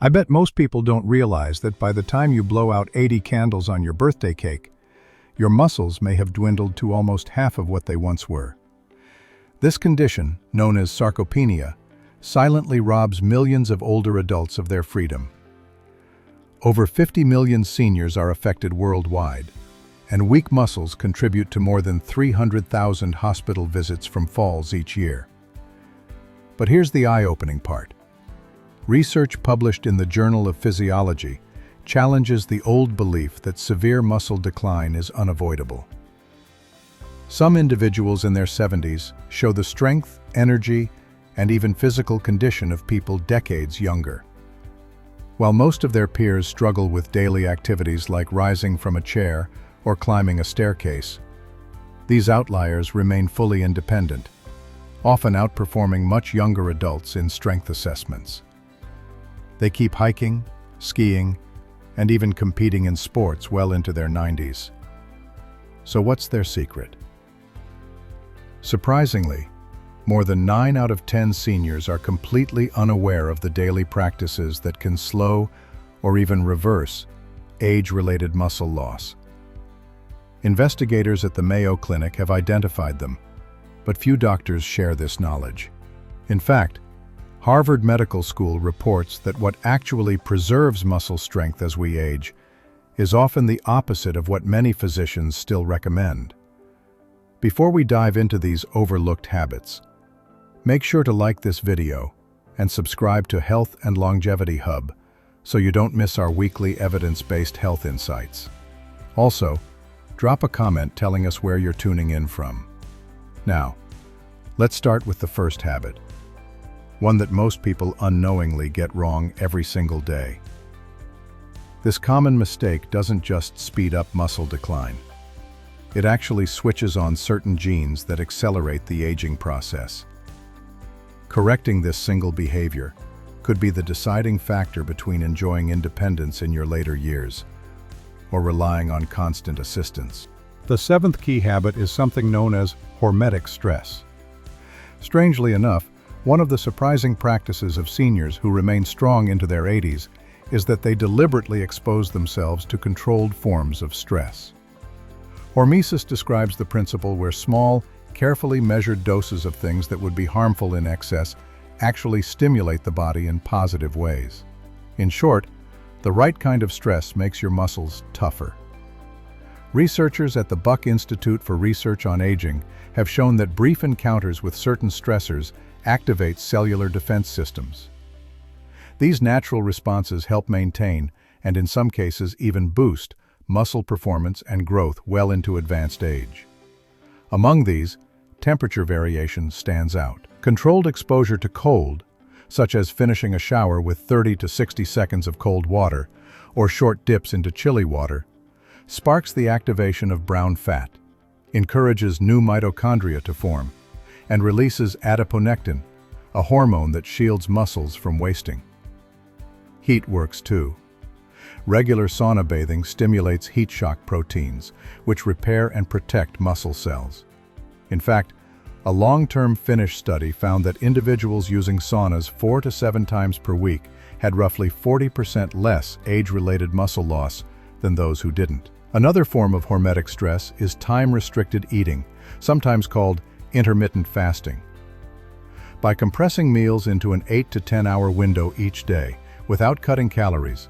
I bet most people don't realize that by the time you blow out 80 candles on your birthday cake, your muscles may have dwindled to almost half of what they once were. This condition, known as sarcopenia, silently robs millions of older adults of their freedom. Over 50 million seniors are affected worldwide, and weak muscles contribute to more than 300,000 hospital visits from falls each year. But here's the eye-opening part. Research published in the Journal of Physiology challenges the old belief that severe muscle decline is unavoidable. Some individuals in their 70s show the strength, energy, and even physical condition of people decades younger. While most of their peers struggle with daily activities like rising from a chair or climbing a staircase, these outliers remain fully independent, often outperforming much younger adults in strength assessments. They keep hiking, skiing, and even competing in sports well into their 90s. So what's their secret? Surprisingly, more than 9 out of 10 seniors are completely unaware of the daily practices that can slow or even reverse age-related muscle loss. Investigators at the Mayo Clinic have identified them, but few doctors share this knowledge. In fact, Harvard Medical School reports that what actually preserves muscle strength as we age is often the opposite of what many physicians still recommend. Before we dive into these overlooked habits, make sure to like this video and subscribe to Health and Longevity Hub so you don't miss our weekly evidence-based health insights. Also, drop a comment telling us where you're tuning in from. Now, let's start with the first habit, one that most people unknowingly get wrong every single day. This common mistake doesn't just speed up muscle decline. It actually switches on certain genes that accelerate the aging process. Correcting this single behavior could be the deciding factor between enjoying independence in your later years or relying on constant assistance. The seventh key habit is something known as hormetic stress. Strangely enough, one of the surprising practices of seniors who remain strong into their 80s is that they deliberately expose themselves to controlled forms of stress. Hormesis describes the principle where small, carefully measured doses of things that would be harmful in excess actually stimulate the body in positive ways. In short, the right kind of stress makes your muscles tougher. Researchers at the Buck Institute for Research on Aging have shown that brief encounters with certain stressors activate cellular defense systems. These natural responses help maintain, and in some cases even boost, muscle performance and growth well into advanced age. Among these, temperature variation stands out. Controlled exposure to cold, such as finishing a shower with 30 to 60 seconds of cold water, or short dips into chilly water, sparks the activation of brown fat, encourages new mitochondria to form, and releases adiponectin, a hormone that shields muscles from wasting. Heat works too. Regular sauna bathing stimulates heat shock proteins, which repair and protect muscle cells. In fact, a long-term Finnish study found that individuals using saunas 4 to 7 times per week had roughly 40% less age-related muscle loss than those who didn't. Another form of hormetic stress is time-restricted eating, sometimes called intermittent fasting. By compressing meals into an 8 to 10-hour window each day, without cutting calories,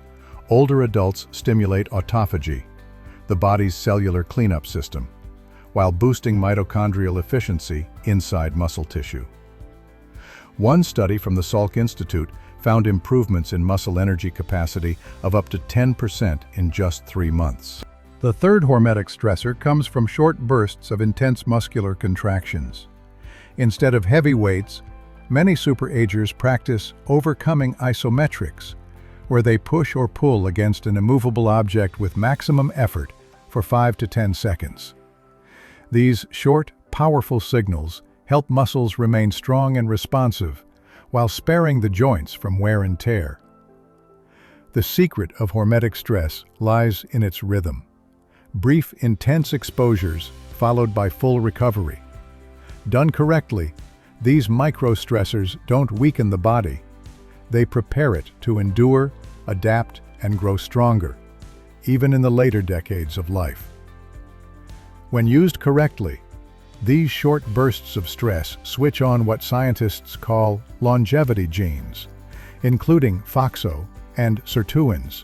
older adults stimulate autophagy, the body's cellular cleanup system, while boosting mitochondrial efficiency inside muscle tissue. One study from the Salk Institute found improvements in muscle energy capacity of up to 10% in just 3 months. The third hormetic stressor comes from short bursts of intense muscular contractions. Instead of heavy weights, many superagers practice overcoming isometrics, where they push or pull against an immovable object with maximum effort for 5 to 10 seconds. These short, powerful signals help muscles remain strong and responsive, while sparing the joints from wear and tear. The secret of hormetic stress lies in its rhythm. Brief, intense exposures followed by full recovery. Done correctly, these micro-stressors don't weaken the body. They prepare it to endure, adapt, and grow stronger, even in the later decades of life. When used correctly, these short bursts of stress switch on what scientists call longevity genes, including FOXO and sirtuins,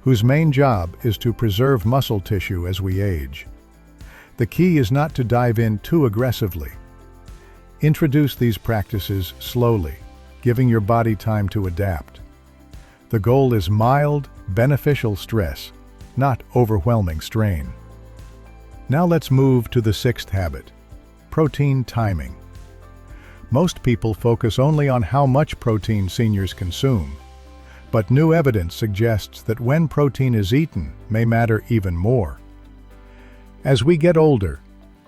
whose main job is to preserve muscle tissue as we age. The key is not to dive in too aggressively. Introduce these practices slowly, giving your body time to adapt. The goal is mild, beneficial stress, not overwhelming strain. Now let's move to the sixth habit: protein timing. Most people focus only on how much protein seniors consume, but new evidence suggests that when protein is eaten may matter even more. As we get older,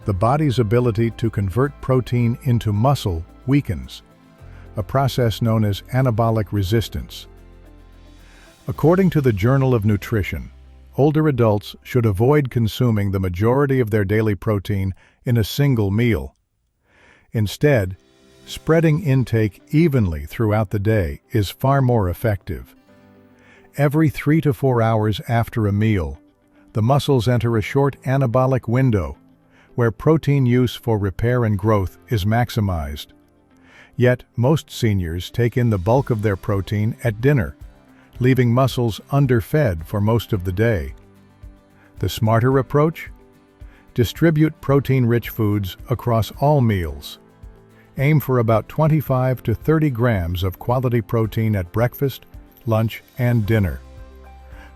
the body's ability to convert protein into muscle weakens, a process known as anabolic resistance. According to the Journal of Nutrition, older adults should avoid consuming the majority of their daily protein in a single meal. Instead, spreading intake evenly throughout the day is far more effective. Every 3 to 4 hours after a meal, the muscles enter a short anabolic window where protein use for repair and growth is maximized. Yet, most seniors take in the bulk of their protein at dinner, leaving muscles underfed for most of the day. The smarter approach? Distribute protein-rich foods across all meals. Aim for about 25 to 30 grams of quality protein at breakfast, lunch, and dinner.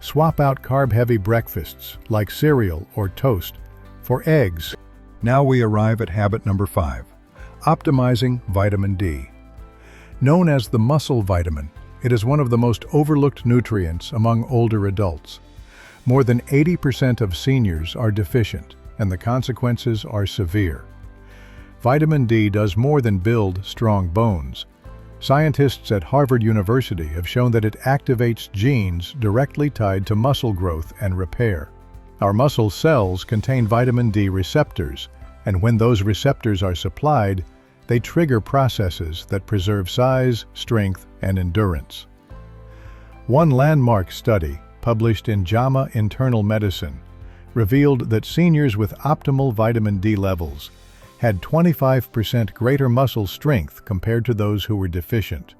Swap out carb-heavy breakfasts like cereal or toast for eggs. Now we arrive at habit number 5, optimizing vitamin D. Known as the muscle vitamin, it is one of the most overlooked nutrients among older adults. More than 80% of seniors are deficient, and the consequences are severe. Vitamin D does more than build strong bones. Scientists at Harvard University have shown that it activates genes directly tied to muscle growth and repair. Our muscle cells contain vitamin D receptors, and when those receptors are supplied, they trigger processes that preserve size, strength, and endurance. One landmark study, published in JAMA Internal Medicine, revealed that seniors with optimal vitamin D levels had 25% greater muscle strength compared to those who were deficient.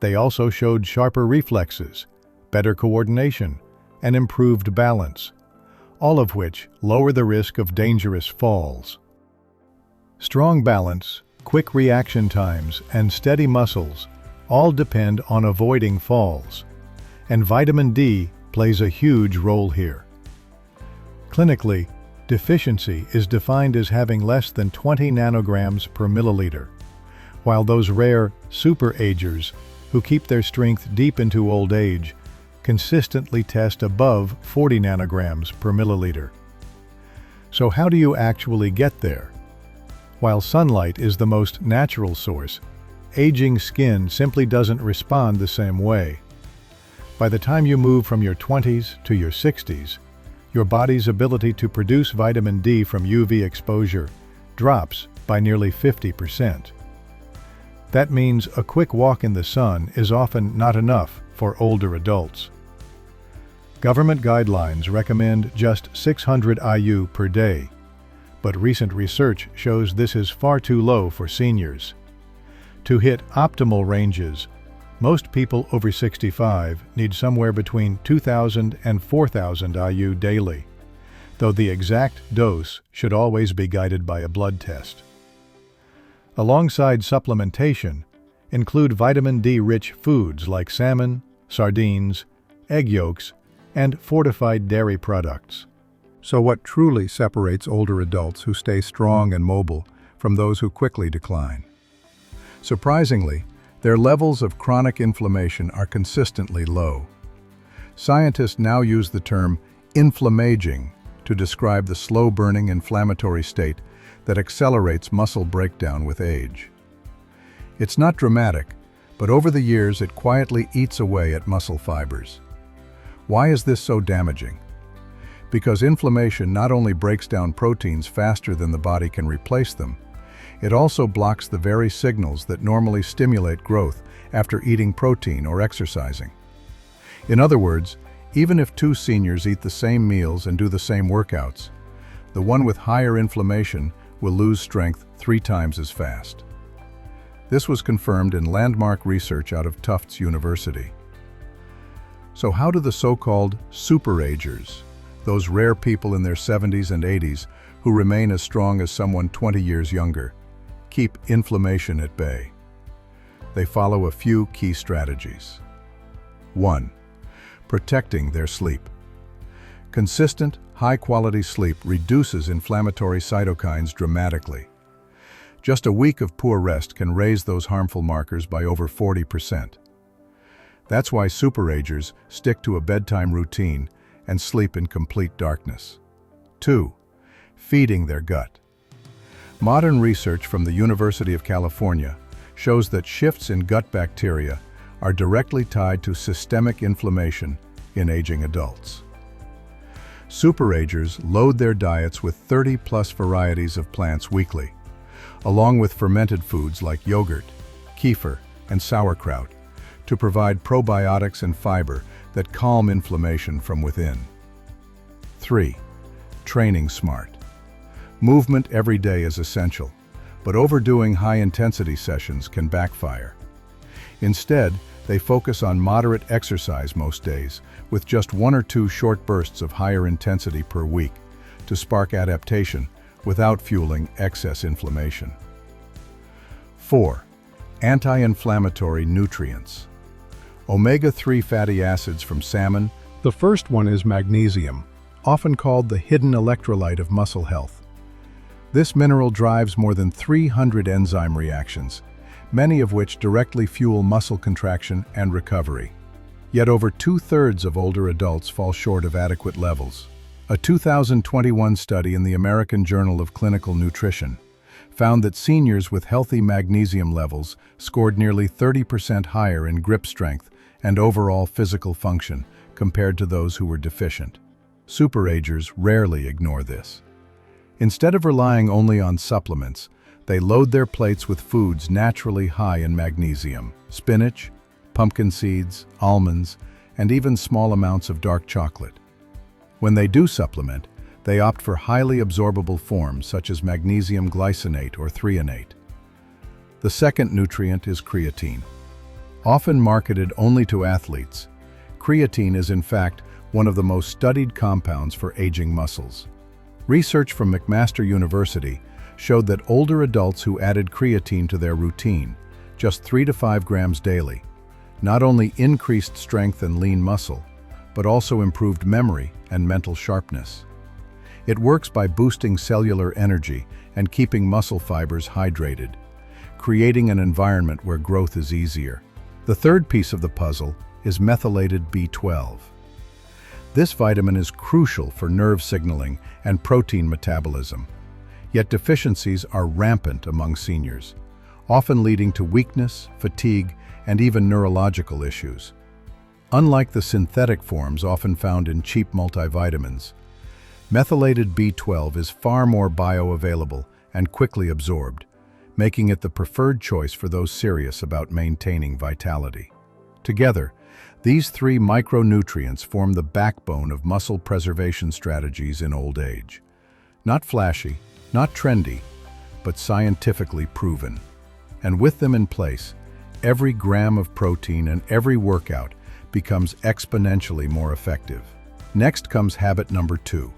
They also showed sharper reflexes, better coordination, and improved balance, all of which lower the risk of dangerous falls. Strong balance, quick reaction times, and steady muscles all depend on avoiding falls, and vitamin D plays a huge role here. Clinically, deficiency is defined as having less than 20 nanograms per milliliter, while those rare super-agers who keep their strength deep into old age consistently test above 40 nanograms per milliliter. So how do you actually get there? While sunlight is the most natural source, aging skin simply doesn't respond the same way. By the time you move from your 20s to your 60s, your body's ability to produce vitamin D from UV exposure drops by nearly 50%. That means a quick walk in the sun is often not enough for older adults. Government guidelines recommend just 600 IU per day, but recent research shows this is far too low for seniors. To hit optimal ranges, most people over 65 need somewhere between 2,000 and 4,000 IU daily, though the exact dose should always be guided by a blood test. Alongside supplementation, include vitamin D-rich foods like salmon, sardines, egg yolks, and fortified dairy products. So what truly separates older adults who stay strong and mobile from those who quickly decline? Surprisingly, their levels of chronic inflammation are consistently low. Scientists now use the term inflammaging to describe the slow-burning inflammatory state that accelerates muscle breakdown with age. It's not dramatic, but over the years it quietly eats away at muscle fibers. Why is this so damaging? Because inflammation not only breaks down proteins faster than the body can replace them, It also blocks the very signals that normally stimulate growth after eating protein or exercising. In other words, even if two seniors eat the same meals and do the same workouts, the one with higher inflammation will lose strength 3 times as fast. This was confirmed in landmark research out of Tufts University. So how do the so-called superagers, those rare people in their 70s and 80s who remain as strong as someone 20 years younger, keep inflammation at bay? They follow a few key strategies. 1. Protecting their sleep. Consistent, high-quality sleep reduces inflammatory cytokines dramatically. Just a week of poor rest can raise those harmful markers by over 40%. That's why superagers stick to a bedtime routine and sleep in complete darkness. 2. Feeding their gut. Modern research from the University of California shows that shifts in gut bacteria are directly tied to systemic inflammation in aging adults. Superagers load their diets with 30+ varieties of plants weekly, along with fermented foods like yogurt, kefir, and sauerkraut, to provide probiotics and fiber that calm inflammation from within. 3. Training smart. Movement every day is essential, but overdoing high-intensity sessions can backfire. Instead, they focus on moderate exercise most days, with just 1 or 2 short bursts of higher intensity per week, to spark adaptation without fueling excess inflammation. 4. Anti-inflammatory nutrients. Omega-3 fatty acids from salmon. The first one is magnesium, often called the hidden electrolyte of muscle health. This mineral drives more than 300 enzyme reactions, many of which directly fuel muscle contraction and recovery. Yet over 2/3 of older adults fall short of adequate levels. A 2021 study in the American Journal of Clinical Nutrition found that seniors with healthy magnesium levels scored nearly 30% higher in grip strength and overall physical function compared to those who were deficient. Superagers rarely ignore this. Instead of relying only on supplements, they load their plates with foods naturally high in magnesium: spinach, pumpkin seeds, almonds, and even small amounts of dark chocolate. When they do supplement, they opt for highly absorbable forms such as magnesium glycinate or threonate. The second nutrient is creatine. Often marketed only to athletes, creatine is in fact one of the most studied compounds for aging muscles. Research from McMaster University showed that older adults who added creatine to their routine, just 3 to 5 grams daily, not only increased strength and lean muscle, but also improved memory and mental sharpness. It works by boosting cellular energy and keeping muscle fibers hydrated, creating an environment where growth is easier. The third piece of the puzzle is methylated B12. This vitamin is crucial for nerve signaling and protein metabolism. Yet deficiencies are rampant among seniors, often leading to weakness, fatigue, and even neurological issues. Unlike the synthetic forms often found in cheap multivitamins, methylated B12 is far more bioavailable and quickly absorbed, making it the preferred choice for those serious about maintaining vitality. Together, these 3 micronutrients form the backbone of muscle preservation strategies in old age. Not flashy, not trendy, but scientifically proven. And with them in place, every gram of protein and every workout becomes exponentially more effective. Next comes habit number 2,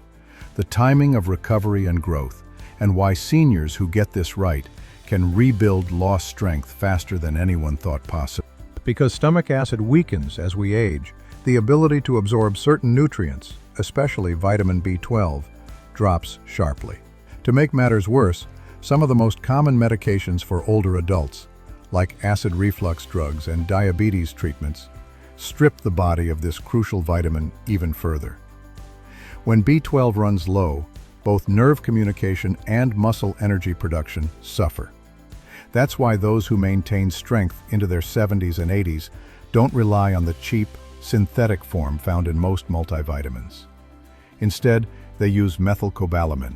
the timing of recovery and growth, and why seniors who get this right can rebuild lost strength faster than anyone thought possible. Because stomach acid weakens as we age, the ability to absorb certain nutrients, especially vitamin B12, drops sharply. To make matters worse, some of the most common medications for older adults, like acid reflux drugs and diabetes treatments, strip the body of this crucial vitamin even further. When B12 runs low, both nerve communication and muscle energy production suffer. That's why those who maintain strength into their 70s and 80s don't rely on the cheap, synthetic form found in most multivitamins. Instead, they use methylcobalamin,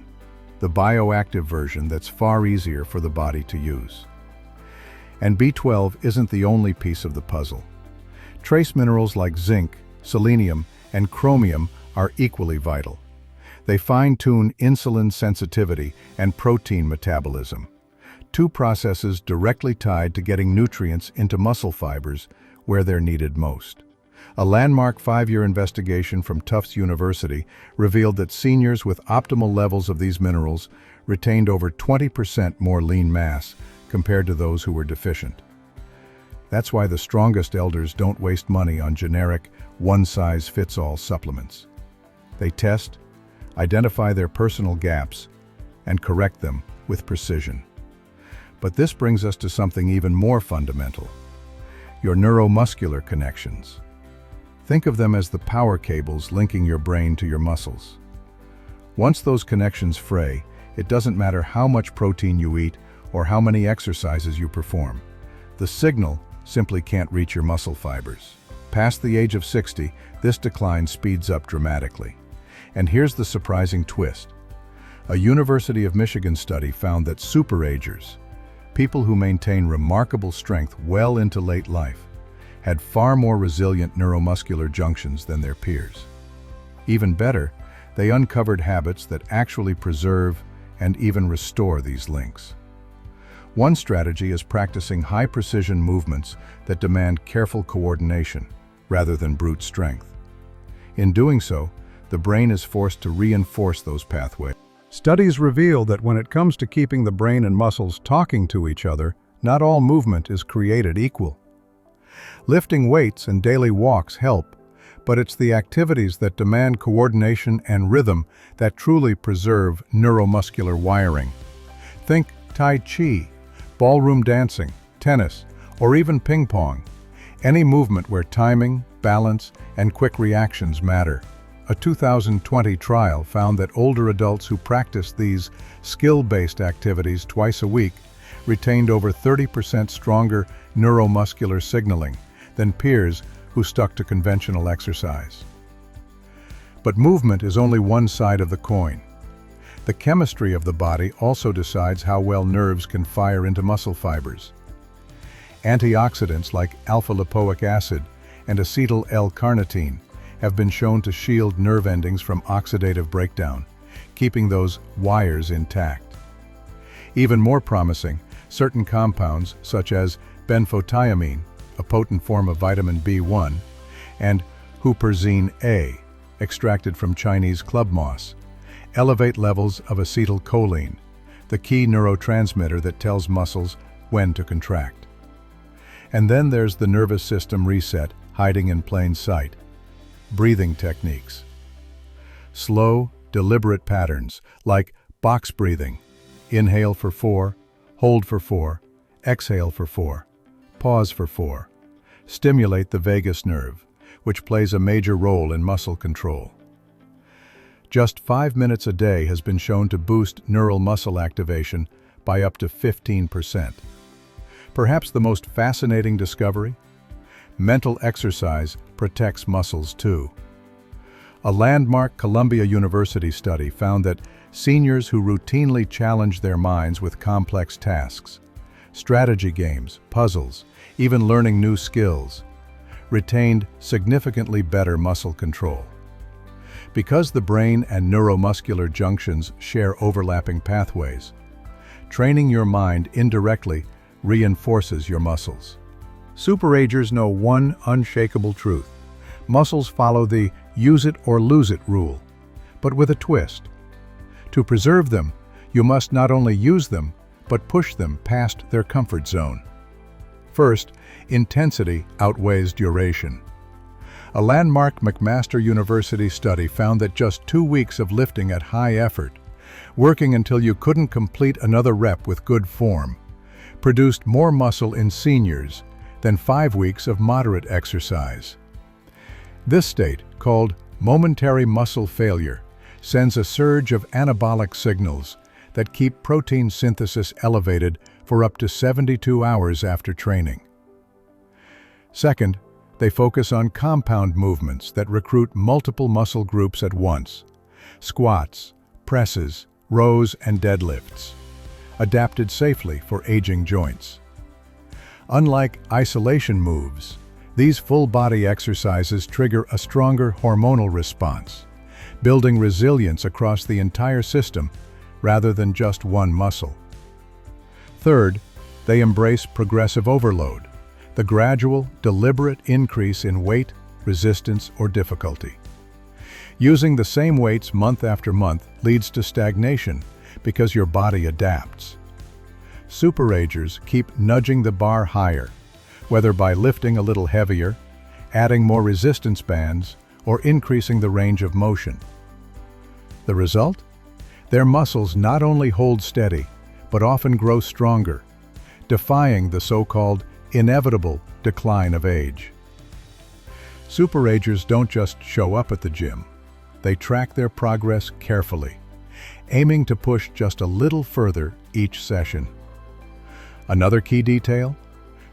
the bioactive version that's far easier for the body to use. And B12 isn't the only piece of the puzzle. Trace minerals like zinc, selenium, and chromium are equally vital. They fine-tune insulin sensitivity and protein metabolism, two processes directly tied to getting nutrients into muscle fibers where they're needed most. A landmark 5-year investigation from Tufts University revealed that seniors with optimal levels of these minerals retained over 20% more lean mass compared to those who were deficient. That's why the strongest elders don't waste money on generic, one-size-fits-all supplements. They test, identify their personal gaps, and correct them with precision. But this brings us to something even more fundamental: your neuromuscular connections. Think of them as the power cables linking your brain to your muscles. Once those connections fray, it doesn't matter how much protein you eat or how many exercises you perform. The signal simply can't reach your muscle fibers. Past the age of 60, this decline speeds up dramatically. And here's the surprising twist. A University of Michigan study found that superagers, people who maintain remarkable strength well into late life, had far more resilient neuromuscular junctions than their peers. Even better, they uncovered habits that actually preserve and even restore these links. One strategy is practicing high-precision movements that demand careful coordination rather than brute strength. In doing so, the brain is forced to reinforce those pathways. Studies reveal that when it comes to keeping the brain and muscles talking to each other, not all movement is created equal. Lifting weights and daily walks help, but it's the activities that demand coordination and rhythm that truly preserve neuromuscular wiring. Think Tai Chi, ballroom dancing, tennis, or even ping pong. Any movement where timing, balance, and quick reactions matter. A 2020 trial found that older adults who practiced these skill-based activities twice a week retained over 30% stronger neuromuscular signaling than peers who stuck to conventional exercise. But movement is only one side of the coin. The chemistry of the body also decides how well nerves can fire into muscle fibers. Antioxidants like alpha-lipoic acid and acetyl L-carnitine have been shown to shield nerve endings from oxidative breakdown, keeping those wires intact. Even more promising, certain compounds such as benfotiamine, a potent form of vitamin B1, and huperzine A, extracted from Chinese club moss, elevate levels of acetylcholine, the key neurotransmitter that tells muscles when to contract. And then there's the nervous system reset hiding in plain sight. Breathing techniques. Slow, deliberate patterns like box breathing. Inhale for 4, hold for 4, exhale for 4, pause for 4. Stimulate the vagus nerve, which plays a major role in muscle control. Just 5 minutes a day has been shown to boost neural muscle activation by up to 15%. Perhaps the most fascinating discovery? Mental exercise protects muscles too. A landmark Columbia University study found that seniors who routinely challenge their minds with complex tasks, strategy games, puzzles, even learning new skills, retained significantly better muscle control. Because the brain and neuromuscular junctions share overlapping pathways, training your mind indirectly reinforces your muscles. Superagers know one unshakable truth. Muscles follow the use it or lose it rule, but with a twist. To preserve them, you must not only use them, but push them past their comfort zone. First, intensity outweighs duration. A landmark McMaster University study found that just 2 weeks of lifting at high effort, working until you couldn't complete another rep with good form, produced more muscle in seniors than 5 weeks of moderate exercise. This state, called momentary muscle failure, sends a surge of anabolic signals that keep protein synthesis elevated for up to 72 hours after training. Second, they focus on compound movements that recruit multiple muscle groups at once: squats, presses, rows, and deadlifts, adapted safely for aging joints. Unlike isolation moves, these full-body exercises trigger a stronger hormonal response, building resilience across the entire system rather than just one muscle. Third, they embrace progressive overload, the gradual, deliberate increase in weight, resistance, or difficulty. Using the same weights month after month leads to stagnation because your body adapts. Superagers keep nudging the bar higher, whether by lifting a little heavier, adding more resistance bands, or increasing the range of motion. The result? Their muscles not only hold steady, but often grow stronger, defying the so-called inevitable decline of age. Superagers don't just show up at the gym. They track their progress carefully, aiming to push just a little further each session. Another key detail?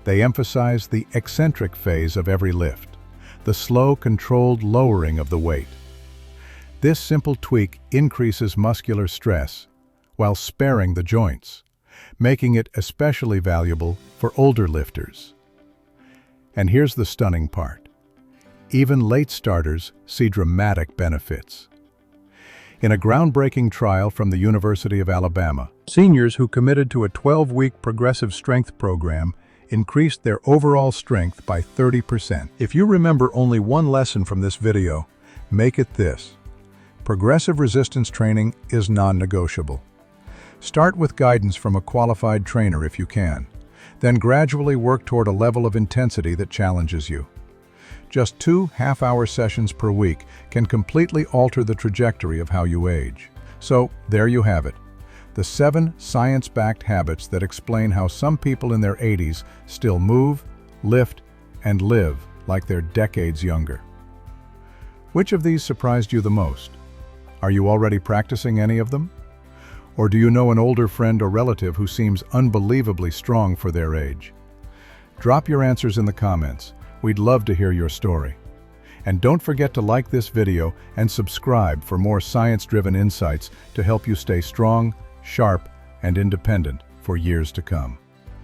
They emphasize the eccentric phase of every lift, the slow, controlled lowering of the weight. This simple tweak increases muscular stress while sparing the joints, making it especially valuable for older lifters. And here's the stunning part. Even late starters see dramatic benefits. In a groundbreaking trial from the University of Alabama, seniors who committed to a 12-week progressive strength program increased their overall strength by 30%. If you remember only one lesson from this video, make it this. Progressive resistance training is non-negotiable. Start with guidance from a qualified trainer if you can, then gradually work toward a level of intensity that challenges you. Just 2 half-hour sessions per week can completely alter the trajectory of how you age. So, there you have it. The 7 science-backed habits that explain how some people in their 80s still move, lift, and live like they're decades younger. Which of these surprised you the most? Are you already practicing any of them? Or do you know an older friend or relative who seems unbelievably strong for their age? Drop your answers in the comments. We'd love to hear your story. And don't forget to like this video and subscribe for more science-driven insights to help you stay strong, sharp, and independent for years to come.